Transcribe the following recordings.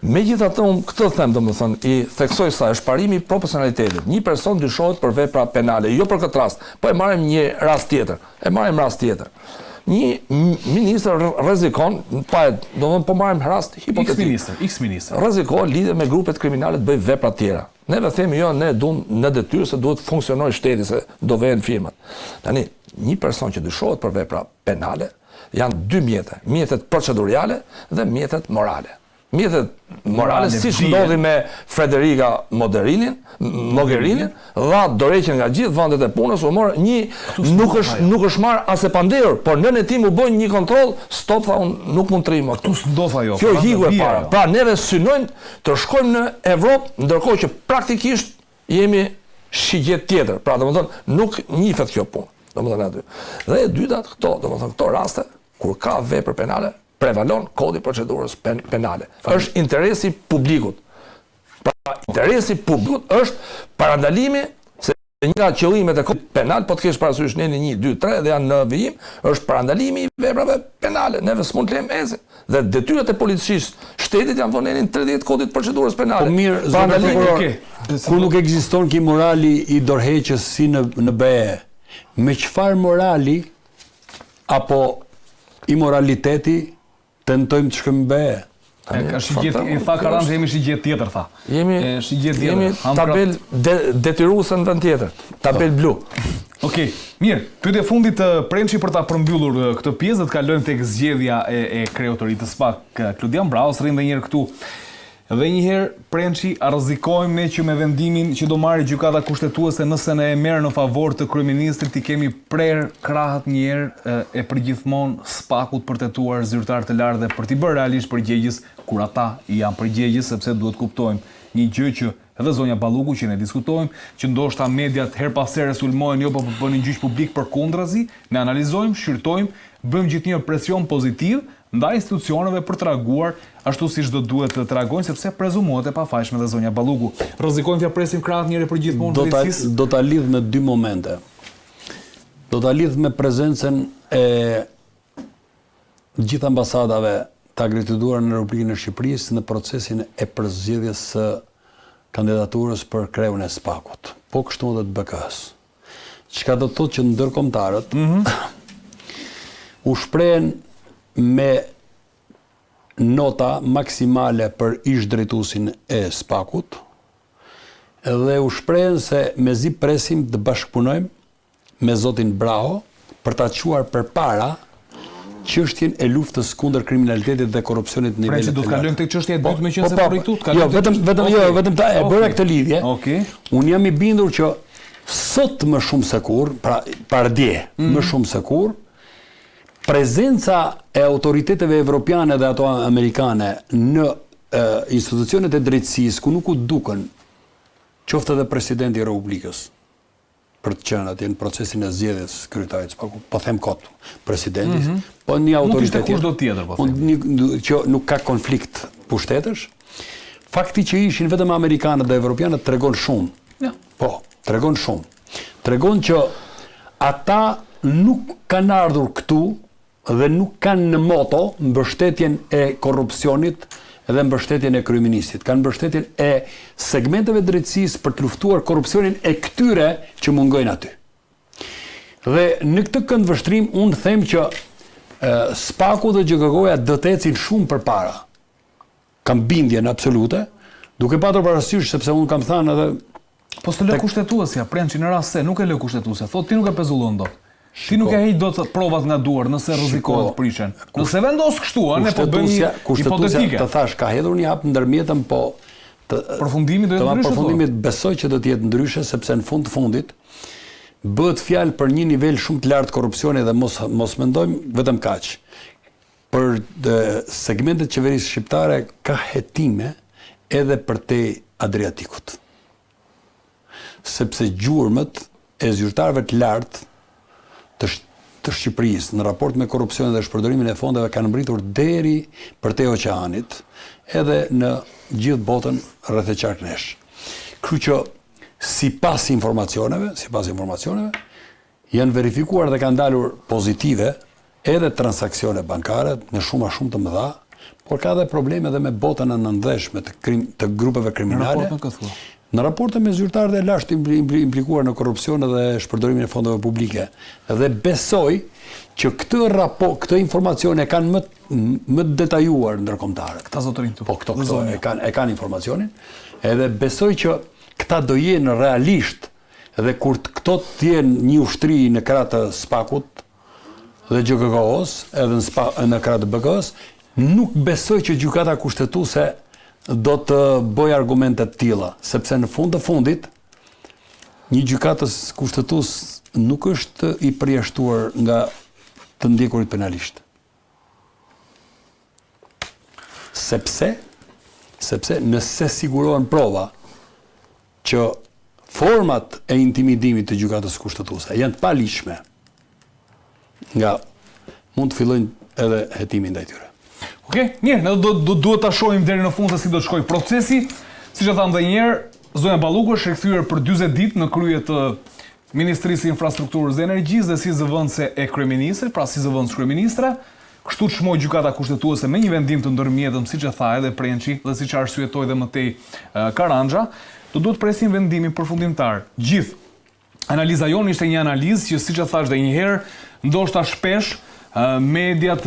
Megjithatë, unë këtë them, domethënë, i theksoj sa është parimi i proporcionalitetit. Një person dyshohet për vepra penale, jo për këtë rast, po e marrim një rast tjetër. Një ministër rrezikon, domethënë po marrim rast hipotetik. X ministër. Rrezikon lidhje me grupet kriminale të bëjë vepra të tjera. Neve themi jo, ne duam në detyrë se duhet të funksionojë shteti, se do vjen firmat. Tani, një person që dyshohet për vepra penale janë dy mjete, mjetet procedurale dhe mjetet morale. Mjetet morale, siç ndodhi me Frederica Mogherini, dha dorëheqjen nga gjithë vendet e punës, u mor nuk është marrë as e pandehur, por nën e tij u bën një kontroll, stop, tha unë nuk mund të rrim. Ktu s'ndodh ajo. Kjo hiku e para. Pra neve synojnë të shkojmë në Evropë, ndërkohë që praktikisht jemi shigjet tjetër. Pra domethënë nuk njihet kjo punë. Domethënë aty. Dhe e dyta këto raste kur ka vepër penale prevalon kodi i procedurës penale. Është interesi publikut. Pra, interesi publikut është parandalimi, se një nga qëllimet e kodit penal, po të kesh parasysh në 1, 2, 3 dhe janë në vijim, është parandalimi i veprave penale. Neve s'mund të lejmë ezin. Dhe detyrat e policisë shtetit janë vënë në 30 kodit kodit penale. Po mirë, zonë prokuror, kur nuk ekziston ki morali i dorëheqjes si në BE, me çfarë morali apo imoraliteti tentojmë të shkojmë BE? I tha Karan se jemi shigjet tjetër, tha. Jemi tabel detyruese në vend tjetër. Tabel blu. Okej, mirë. Pyetja e fundit Prençi për ta përmbyllur këtë pjesë, të kalojmë tek zgjedhja e kryeautoritës të SPAK. Kludian Braus rrin edhe një herë këtu. Dhe njëherë, Prençi, a rrezikojmë ne që me vendimin që do marrë gjykata kushtetuese nëse ne e merr në favor të kryeministrit, i kemi prerë krahët një herë e përgjithmonë SPAK-ut për tetuar zyrtar të lartë dhe për t'i bërë realisht përgjegjës kur ata janë përgjegjës, sepse duhet kuptojmë një gjë që edhe zonja Balluku që ne diskutojmë, që ndoshta mediat her pas here sulmojnë jo po bënin gjyq publik përkundrazi, ne analizojmë, shqyrtojmë, bëjmë gjithnjë presion pozitiv ndaj institucioneve për të reaguar ashtu siç do duhet të reagojnë, sepse prezumohet e pafajshme dhe zonja Balluku. Rrezikojmë t'ia presim krahët njëri për gjithmonë drejtësisë. Do ta lidh me dy momente. Do ta lidh me prezencën e gjithë ambasadave të akredituara në Republikën e Shqipërisë në procesin e përzgjedhjes së kandidaturës për kreun e SPAK-ut. Po kështu edhe të BK-s. Çka do të thotë që ndërkombëtarët u shprehen me nota maksimale për ish drejtuesin e SPAK-ut dhe u shprehen se mezi presim të bashkëpunojmë me zotin Braho për ta çuar përpara çështjen e luftës kundër kriminalitetit dhe korrupsionit në nivel të lartë. Do të kalojmë tek çështja e dytë meqense po rritu të kalojmë. Vetëm ta e bëra këtë lidhje. Unë jam i bindur që sot më shumë se kur, pra pardje, më shumë se kur, prezenca e autoriteteve evropiane dhe ato amerikane në institucionet e drejtësisë ku nuk u duken qoftë edhe presidenti i Republikës për të qenë atje në procesin e zgjedhjes kryetarit, po them kot presidentit, po një autoritet tjetër, që nuk ka konflikt pushtetësh. Fakti që ishin vetëm amerikanët dhe evropianët tregon shumë. Po, tregon shumë. Tregon që ata nuk kanë ardhur këtu dhe nuk kanë në moto mbështetjen e korrupsionit dhe mbështetjen e kryeministit. Kanë mbështetjen e segmenteve drejtësisë për të luftuar korrupsionin e këtyre që mungojnë aty. Dhe në këtë këndvështrim unë them që SPAK-u dhe GKK-ja do të ecin shumë përpara. Kam bindjen absolute, duke patur parasysh sepse unë kam thënë edhe po të lë kushtetuesja, Prençi në rast se nuk e lë kushtetuesja, thotë ti nuk e pezullon dot. Ti nuk e heq dot provat nga duar nëse rrezikohet prishen. Nëse vendos kështu, ne po bëjmë hipotetike. Të thash ka hedhur një hap ndërmjetëm, po përfundimi do të jetë ndryshe. Përfundimit besoj që do të jetë ndryshe sepse në fund të fundit bëhet fjalë për një nivel shumë të lartë korrupsioni dhe mos mendojmë vetëm kaq. Për segmentet qeverisë shqiptare ka hetime edhe për te Adriatikut. Sepse gjurmët e zyrtarëve të lartë të Shqipërisë në raport me korrupsionin dhe shpërdorimin e fondeve kanë mbritur deri për te oqeanit edhe në gjithë botën rreth e qarknesh. Kështu që sipas informacioneve janë verifikuar dhe kanë dalur pozitive edhe transaksione bankare në shumë të mëdha por ka dhe probleme edhe me botën e nëndeshme të grupeve kriminale. Në raporte me zyrtarët e lashtë implikuar në korrupsion dhe shpërdorimin e fondeve publike. Dhe besoj që këtë informacione kanë më detajuar ndërkombëtarët. Këta zotërin këtu. Po këto e kanë informacionin. Edhe besoj që këta do jenë realisht dhe kur këto të jenë një ushtri në krah të SPAK-ut dhe GKK-s, edhe në krah të BK-s, nuk besoj që gjykata kushtetuese do të bëj argumente të tilla, sepse në fund të fundit një gjykatës kushtetues nuk është i përjashtuar nga të ndjekurit penalisht. Sepse nëse sigurohen prova që format e intimidimit të gjykatës kushtetuese janë të paligjshme, nga mund të fillojnë edhe hetimin ndaj tyre. Okej, mirë, ne duhet ta shohim deri në fund se si do të shkojë procesi. Siç e tham edhe një herë, zonja Balluku është rikthyer për 40 ditë në krye të Ministrisë së Infrastrukturës dhe Energjisë dhe si zëvendëse e kryeministrit, pra si zëvendës kryeministre. Kështu çmoi gjykata kushtetuese me një vendim të ndërmjetëm, siç e tha edhe Prençi dhe siç arsyetoi dhe mëtej Karandxha, do duhet presim vendimin përfundimtar. Gjithë analiza jonë ishte një analizë që siç e thash edhe një herë, ndoshta shpesh mediat,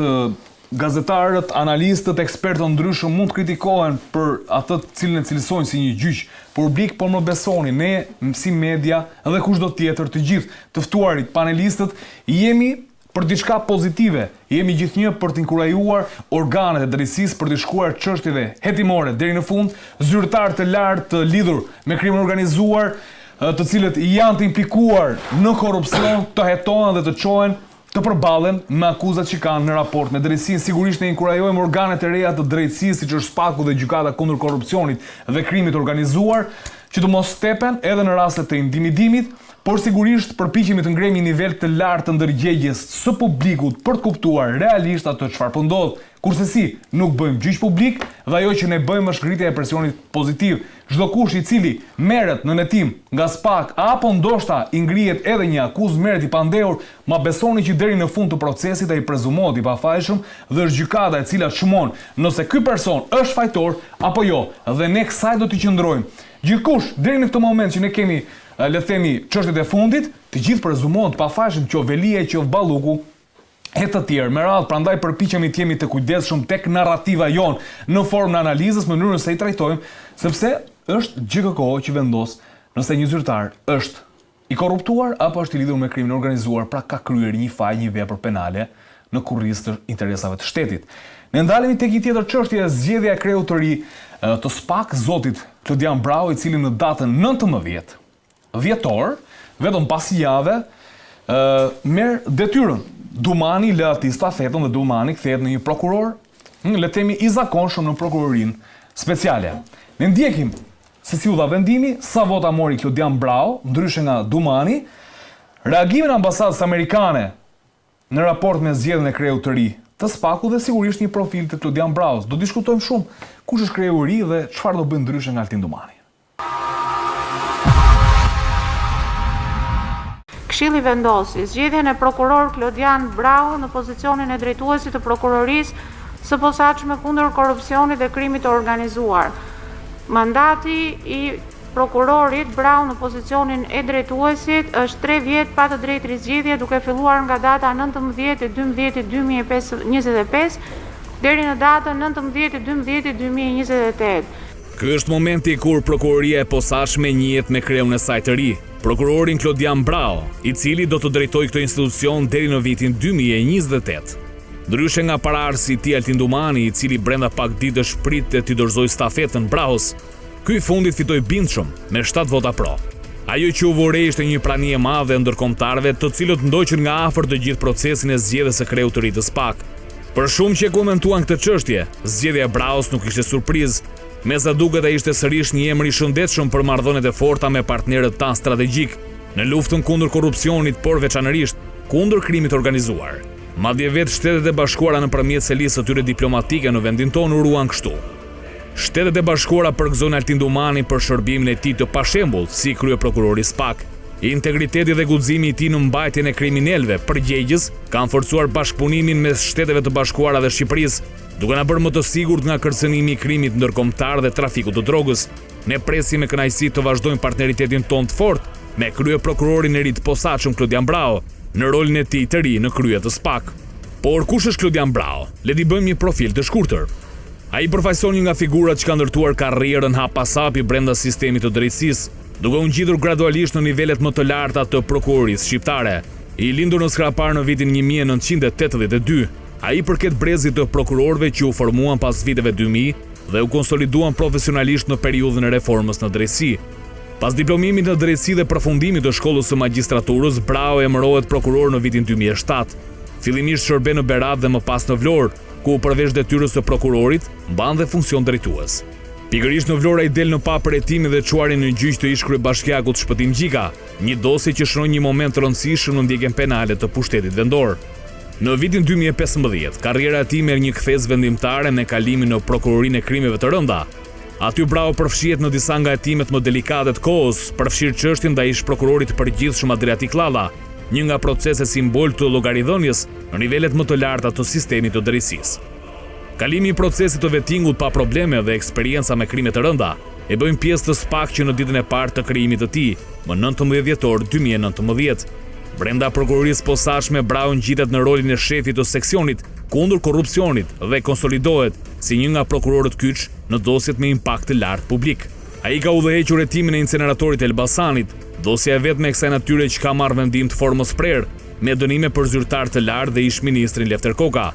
gazetarët, analistët, ekspertët ndryshëm mund të kritikohen për atë të cilën e cilësojnë si një gjyq publik, por më besoni, ne si media dhe kushdo tjetër, të gjithë të ftuarit, panelistët, jemi për diçka pozitive. Jemi gjithnjë për të inkurajuar organet e drejtësisë për të shkuar çështjeve hetimore deri në fund, zyrtar të lartë të lidhur me krimin organizuar, të cilët janë të implikuar në korrupsion, të hetohen dhe të çohen, të përballen me akuzat që kanë në raport me drejtësinë. Sigurisht ne inkurajojmë organet e reja të drejtësisë, siç është SPAK-u dhe gjykata kundër korrupsionit dhe krimit organizuar, që të mos stepen edhe në raste të intimidimit, por sigurisht përpiqemi të ngremi një nivel të lartë të ndërgjegjes së publikut për të kuptuar realisht atë çfarë po ndodh. Kurse si, nuk bëjmë gjyq publik dhe ajo që ne bëjmë është ngritja e presionit pozitiv. Çdo kush i cili merret në netim nga SPAK apo ndoshta i ngrihet edhe një akuzë merret i pandehur, ma besoni që deri në fund të procesit ai prezumohet i pafajshëm dhe është gjykata e cila çmon nëse ky person është fajtor apo jo, dhe ne kësaj do t'i qëndrojmë. Gjithkush deri në këtë moment që ne kemi le të themi çështjet e fundit, të gjithë prezumohen të pafajshëm, qoftë Velia, qoftë Balluku e të tjerë. Me radhë, prandaj përpiqemi të jemi të kujdesshëm tek narrativa jon në formën e analizës, në mënyrën se i trajtojmë, sepse është GKK që vendos nëse një zyrtar është i korruptuar apo është i lidhur me krimin organizuar, pra ka kryer një faj, një vepër penale në kurriz të interesave të shtetit. Ne ndalemi tek një tjetër çështje, zgjedhja e kreut të ri të SPAK, zotit Klodian Brau, i cili në datën 19 dhjetor, vetëm pas jave, merr detyrën. Dumani lë aty stafetën dhe Dumani kthehet në një prokuror, le të themi i zakonshëm në prokurorinë speciale. Ne ndjekim se si u dha vendimi, sa vota mori Klodian Brau, ndryshe nga Dumani, reagimin e ambasadës amerikane në raport me zgjedhjen e kreut të ri të SPAK-u dhe sigurisht një profil të Klodian Braus. Do diskutojmë shumë kush është kreu i ri dhe çfarë do bëjë ndryshe nga Altin Dumani. Këshilli vendosi zgjedhjen e prokuror Klodian Brau në pozicionin e drejtuesit të prokurorisë së posaçme kundër korrupsionit dhe krimit të organizuar. Mandati i prokurorit Brau në pozicionin e drejtuesit është 3 vjet pa të drejtë rizgjedhje, duke filluar nga data 19/12/2025 deri në datën 19/12/2028. Ky është momenti kur prokuroria e posaçme njihet me kreun e saj të ri, prokurorin Klodian Brau, i cili do të drejtojë këtë institucion deri në vitin 2028. Ndryshe nga paraardhësi i tij Altin Dumani, i cili brenda pak ditësh pritet të dorëzojë stafetën Braus, ky fundit fitoi bindshëm me 7 vota pro. Ajo që u vorrej ishte një prani e madhe ndërkombëtarëve, të cilët ndoqën nga afër të gjithë procesin e zgjedhjes së kreut të ri të SPAK. Për shumë që komentuan këtë çështje, zgjedhja e Braus nuk ishte surprizë. Me sa duket ai ishte sërish një emër i shëndetshëm për marrëdhëniet e forta me partnerët tanë strategjik në luftën kundër korrupsionit, por veçanërisht kundër krimit organizuar. Madje vetë Shtetet e Bashkuara nëpërmjet selisë së tyre diplomatike në vendin tonë uruan kështu. Shtetet e Bashkuara përgëzojnë Altin Dumani për shërbimin e tij të pashembull si kryeprokuror i SPAK. Integriteti dhe guximi i tij në mbajtjen e kriminalëve përgjegjës kanë forcuar bashkëpunimin mes Shteteve të Bashkuara dhe Shqipërisë duke na bërë më të sigurt nga kërcënimi i krimit ndërkombëtar dhe trafiku të drogës. Ne presim me kënaqësi të vazhdojmë partneritetin ton të fortë me krye prokurorin e ri të posaçëm Klodian Brao në rolin e tij të ri në krye të SPAK. Por kush është Klodian Brao? Le t'i bëjmë një profil të shkurtër. Ai përfaqëson një nga figurat që kanë ndërtuar karrierën hap pas hapi brenda sistemit të drejtësisë, duke u ngjitur gradualisht në nivelet më të larta të prokurorisë shqiptare. I lindur në Skrapar në vitin 1982, ai përket brezit të prokurorëve që u formuan pas viteve 2000 dhe u konsoliduan profesionalisht në periudhën e reformës në drejtësi. Pas diplomimit në drejtësi dhe përfundimit të shkollës së magjistraturës, Brao emërohet prokuror në vitin 2007. Fillimisht shërben në Berat dhe më pas në Vlorë, ku përveç detyrës së prokurorit, mban dhe funksion drejtues. Pikërisht në Vlorë ai del në pa përhetimin dhe çuarin në gjyq të ish kryebashkiakut Shpëtim Gjika, një dosje që shënon një moment të rëndësishëm në ndjekjen penale të pushtetit vendor. Në vitin 2015, karriera e tij merr një kthes vendimtare me kalimin në prokurorinë e krimeve të rënda. Aty Brao përfshihet në disa nga hetimet më delikate të kohës, përfshirë çështjen ndaj ish prokurorit të përgjithshëm Adriatik Llalla, një nga proceset simbol të llogaridhënies në nivelet më të larta të sistemit të drejtësisë. Kalimi i procesit të vettingut pa probleme dhe eksperienca me krime të rënda e bëjnë pjesë të SPAK që në ditën e parë të krijimit të tij, më 19 dhjetor 2019. Brenda prokurorisë posaçme, Brao ngjitet në rolin e shefit të seksionit kundër korrupsionit dhe konsolidohet si një nga prokurorët kyç në dosjet me impakt të lartë publik. Ai ka udhëhequr hetimin e inceneratorit të Elbasanit, dosja e vetme e kësaj natyre që ka marrë vendim të formës prerë, me dënime për zyrtar të lartë dhe ish-ministrin Lefter Koka.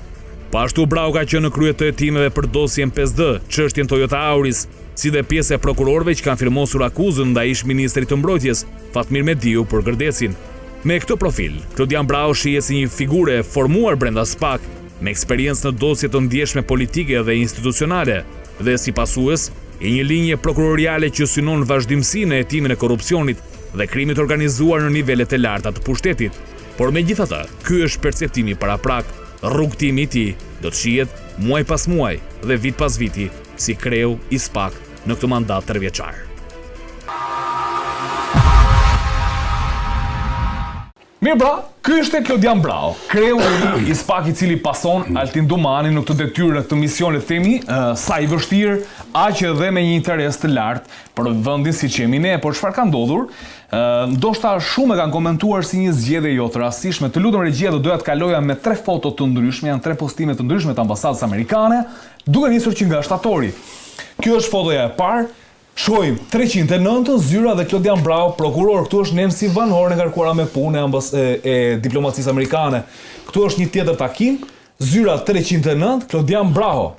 Po ashtu Brao ka qenë në krye të hetimeve për dosjen 5D, çështjen Toyota Auris, si dhe pjesë e prokurorëve që kanë firmosur akuzën ndaj ish-ministrit të mbrojtjes, Fatmir Mediu për Gërdecin. Me këtë profil, Klodian Brao shihet si një figure e formuar brenda SPAK, me eksperiencë në dosje të ndjeshme politike dhe institucionale, dhe si pasues i një linje prokuroriale që synon vazhdimsinë në hetimin e korrupsionit dhe krimit organizuar në nivelet e larta të pushtetit. Por megjithatë, ky është perceptimi paraprak. Rrugtimi i tij do të shihet muaj pas muaj dhe vit pas viti si kreu i SPAK në këtë mandat 3 vjeçar. Mirë bra, ky është Klodian Brao, kreu i SPAK i cili pason Altin Dumani në këtë detyrë të misionit themi, sa i vështirë, aq edhe me një interes të lartë për vendin siç jemi ne, por çfarë ka ndodhur? Ndoshta shumë e kanë komentuar si një zgjedhje jo të rastishme. Të lutem regjia, do doja të kaloja me 3 foto të ndryshme, janë 3 postime të ndryshme të ambasadës amerikane, duke nisur që nga shtatori. Kjo është fotoja e parë. Shohim 309 zyra dhe Klodian Brao, prokuror. Këtu është Nancy Van Horn e ngarkuara me punë e diplomacisë amerikane. Këtu është një tjetër takim, zyra 309, Klodian Brao.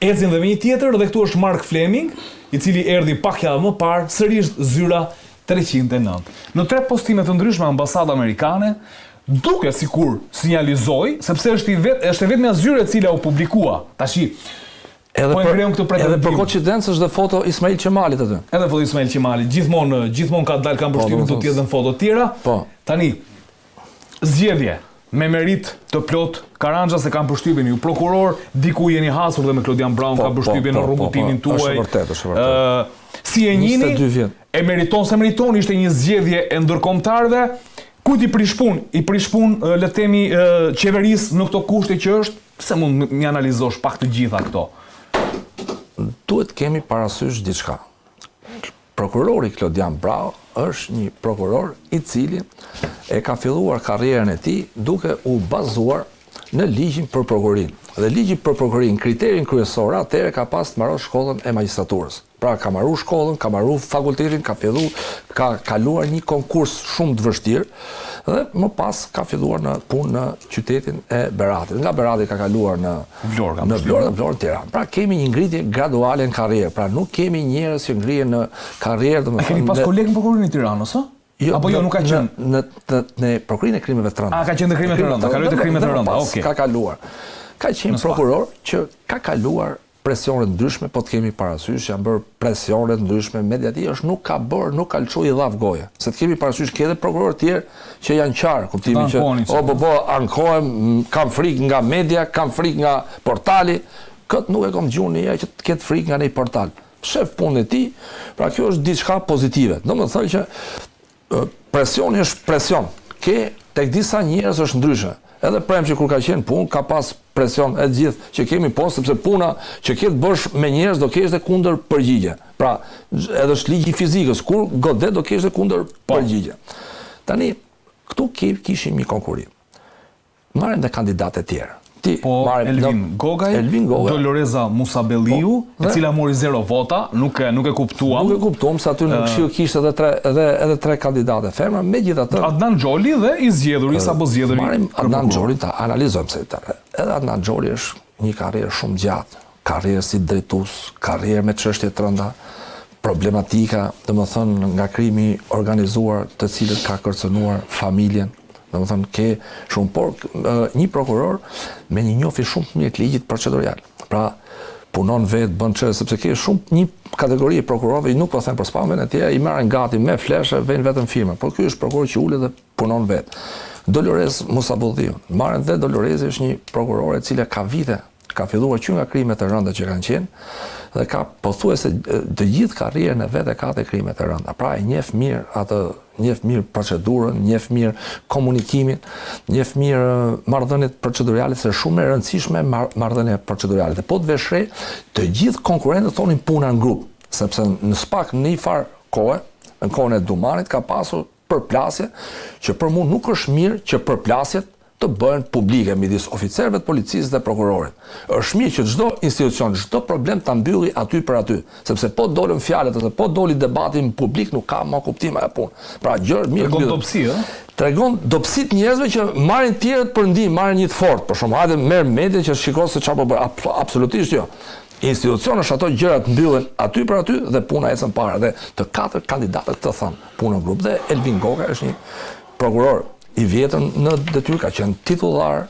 Ecim dhe me një tjetër dhe këtu është Mark Fleming, i cili erdhi pak javë më parë, sërish zyra 309. Në 3 postime të ndryshme ambasada amerikane, duke sikur sinjalizoi, sepse është vetëm zyra e cila u publikua. Tashi Edhe për koincidencë është dhe foto Ismail Qemalit aty. Edhe foto Ismail Qemalit. Gjithmonë ka dalë kanë përshtypjen të tjetë në foto tjera. Po. Tani, zgjedhje me merit të plot, Karanja se kanë përshtypjen ju prokuror, diku jeni hasur dhe me Klodian Brao ka përshtypjen në rrugutimin tuaj. Është vërtet. Si e njihni? E meriton, ishte një zgjedhje e ndërkombëtarëve. Kujt i prish punë, le të themi, qeverisë në këto kushte që është, pse mund mi analizosh pak të gjitha këto? Duhet kemi parasysh diçka. Prokurori Klodian Brao është një prokuror i cili e ka filluar karrierën e tij duke u bazuar në ligjin për prokurorin. Dhe ligji për prokurorin, kriterin kryesor atëherë ka pas të marrë shkollën e magjistraturës. Pra ka marrë shkollën, ka marrë fakultetin, ka kaluar një konkurs shumë të vështirë dhe më pas ka filluar në punë në qytetin e Beratit. Nga Berati ka kaluar në Vlorë në Tiranë. Pra kemi një ngritje graduale në karrierë. Pra nuk kemi njerëz që ngrihen në karrierë. A keni pas kolegë në prokurorin e Tiranës, ë? Apo jo, nuk ka qenë? Në prokurinë e krimeve të rënda. Ka qenë në krimet të rënda, kaloi te krimet të rënda, okej. Ka kaluar. Ka qenë prokuror që ka kaluar presione ndryshme, po të kemi parasysh, janë bërë presione ndryshme mediatike, nuk ka lçu i dhav goje. Se të kemi parasysh ke edhe prokurorë tjerë që janë qarë, kuptimi që ankohem, kam frikë nga media, kam frikë nga portali, këtë nuk e kom gjuhë një që të ketë frikë nga një portal. Shef punën e tij, pra kjo është diçka pozitive. Domethënë që presioni është presion. Tek disa njerëz është ndryshe. Edhe Premçi kur ka qenë punë, ka pas presion e gjithë që kemi po, sepse puna që ke të bësh me njerëz do kesh dhe kundër përgjigje. Pra, edhe është ligji i fizikës, kur godet do kesh dhe kundër përgjigje. Tani, këtu kishim një konkurim. Marrim dhe kandidatë të tjerë. Elvin Gogaj, Doloreza Musabelliu, e cila mori 0 vota, nuk e kuptuam. Nuk e kuptuam, se aty në këshill kishte edhe 3 kandidate femra, megjithatë. Adnan Xholi dhe i zgjedhuri apo zgjedhuri. Marrim Adnan Xholin ta analizojmë se edhe Adnan Xholi është një karrierë shumë gjatë, karrierë si drejtues, karrierë me çështje të rënda, problematika, domethënë nga krimi organizuar, të cilët ka kërcënuar familjen. Domethënë ke shumë, por një prokuror me një njohje shumë të mirë të ligjit procedurial. Pra punon vetë, bën çështje, sepse ke shumë një kategori prokurorëve, nuk po them për spamën e tjerë, i marrin gati me fleshe, vjen vetëm firma. Por ky është prokuror që ulet dhe punon vetë. Dolores Musabelliu. Marrin dhe Dolorezi është një prokurore e cila ka vite, ka filluar që nga krimet e rënda që kanë qenë dhe ka pothuajse të gjithë karrierën e vet e ka te krimet e rënda. Pra e njeh mirë atë, njeh mirë procedurën, njeh mirë komunikimin, njeh mirë marrëdhëniet procedurale, se shumë e rëndësishme marrëdhënia procedurale. Dhe po të veshre, të gjithë konkurrentët thonin puna në grup, sepse në SPAK në një farë kohë, në kohën e Dumanit ka pasur përplasje që për mua nuk është mirë që përplasjet të bëhen publike midis oficerëve të policisë dhe prokurorit. Është mirë që çdo institucion, çdo problem ta mbylli aty për aty, sepse po dolën fjalët ose po doli debati në publik, nuk ka më kuptim ajo punë. Pra gjë mirë. Tregon dobësi, ë? Tregon dobësit njerëzve që marrin tjerët për ndihmë, marrin një të fortë. Për shembull, hajde merr media që shikon se çfarë po bën. Absolutisht jo. Institucion është ato gjërat mbyllen aty për aty dhe puna ecën para. Dhe të 4 kandidatët të thënë punë në grup dhe Elvin Goga është një prokuror i vjetën në detyrë, ka qenë titullar,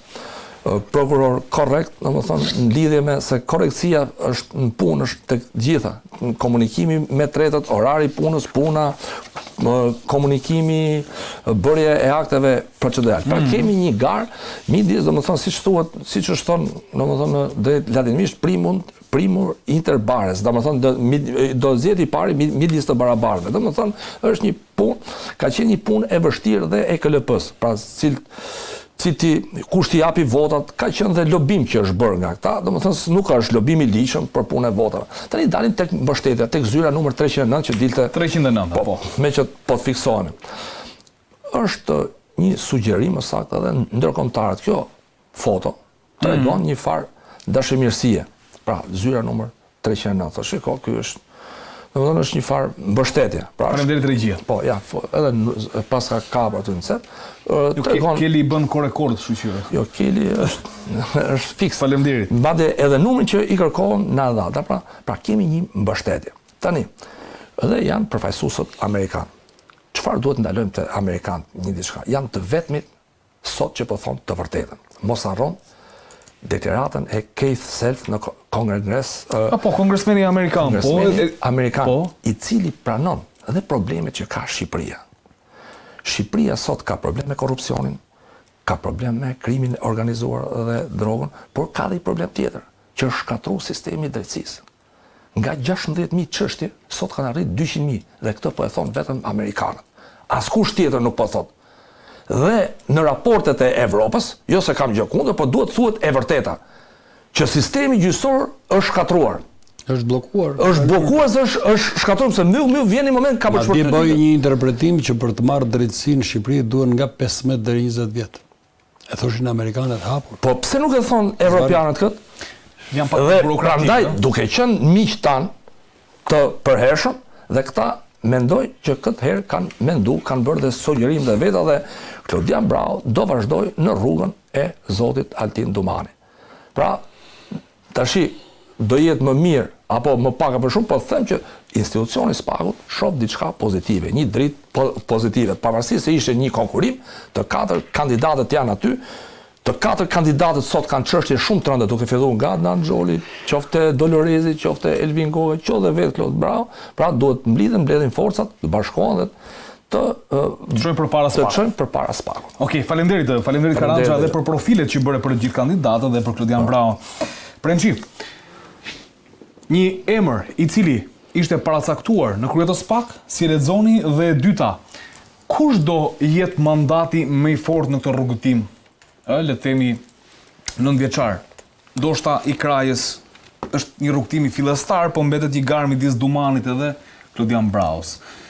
prokuror korrekt, domethënë në lidhje me se korrektësia është në punë, është tek gjitha, në komunikimi me tretët, orari i punës, puna, komunikimi, bërje e akteve procedurale. Pra kemi një garë midis, domethënë siç thuhet, siç është thonë, domethënë drejt latinisht primur inter pares, domethënë do zgjidhet i pari midis të barabartëve. Domethënë është një punë, ka qenë një punë e vështirë dhe e KLP-s. Pra kush t'i japi votat, ka qenë dhe lobim që është bërë nga këta, domethënë nuk është lobim i ligjshëm për punën e votave. Tani dalin tek mbështetja, tek zyra numër 309 që dilte 309, po. Me që po të fiksohemi. Është një sugjerim më saktë edhe ndërkombëtarët. Kjo foto tregon një farë dashamirësie. Pra, zyra numër 309. Shiko, ky është, domethënë është një farë mbështetje. Pra, faleminderit regjia. Po, ja, edhe pas ka kapur aty në set. Keli i bën korrekord shqyrë. Jo, Keli është fiks. Faleminderit. Madje edhe numrin që i kërkohen na dha. Pra kemi një mbështetje. Tani, edhe janë përfaqësuesët amerikanë. Çfarë duhet ndalojmë te amerikanët një diçka? Janë të vetmit sot që po thonë të vërtetën. Mos harron deklaratën e Keith Self në Kongres. Apo kongresmeni amerikan, i cili pranon edhe problemet që ka Shqipëria. Shqipëria sot ka problem me korrupsionin, ka problem me krimin organizuar dhe drogën, por ka dhe i problem tjetër, që është shkatruar sistemi i drejtësisë. Nga 16.000 çështje, sot kanë arrit 200.000, dhe këtë po e thonë vetëm amerikanët. Askush tjetër nuk po thotë. Dhe në raportet e Evropës, jo se kam gjë kundër, po duhet thuhet e vërteta, që sistemi gjyqësor është shkatruar. Është bllokuar. Është bllokuar, është shkatruar se mbyll vjen një moment ka për shpërthyer. Madje bëj një interpretim që për të marrë drejtësinë në Shqipëri duhen nga 15 deri 20 vjet. E thoshin amerikanët hapur. Po pse nuk e thon evropianët këtë? Janë pak burokratik. Prandaj, duke qenë miq tan të përhershëm dhe këta mendoj që këtë herë kanë mendu, kanë bërë dhe sugjerim dhe veta dhe Klodian Brau do vazhdoj në rrugën e zotit Altin Dumani. Pra, tashi do jetë më mirë apo më pak apo shumë, po them që institucioni SPAK-ut shoh diçka pozitive, një dritë pozitive, pavarësisht se ishte një konkurim, të 4 kandidatët janë aty. Të 4 kandidatët sot kanë çështje shumë të rënda, duke filluar nga Adnan Xholi, qoftë Dolorezi, qoftë Elvin Goga, qoftë vetë Klod Brau. Pra duhet mbledhin forcat, të bashkohen dhe të çojnë përpara SPAK-ut. Okej, faleminderit Karanja dhe për profilet që bëre për të gjithë kandidatët dhe për Klodian Brau. Prençi, një emër i cili ishte paracaktuar në krye të SPAK, si lexoni, dhe e dyta, kush do jetë mandati më i fortë në këtë rrugëtim le të themi 9 vjeçar. Ndoshta i Krajës është një rrugtim i fillestar, po mbetet një garë midis Dumanit edhe Klodian Braus.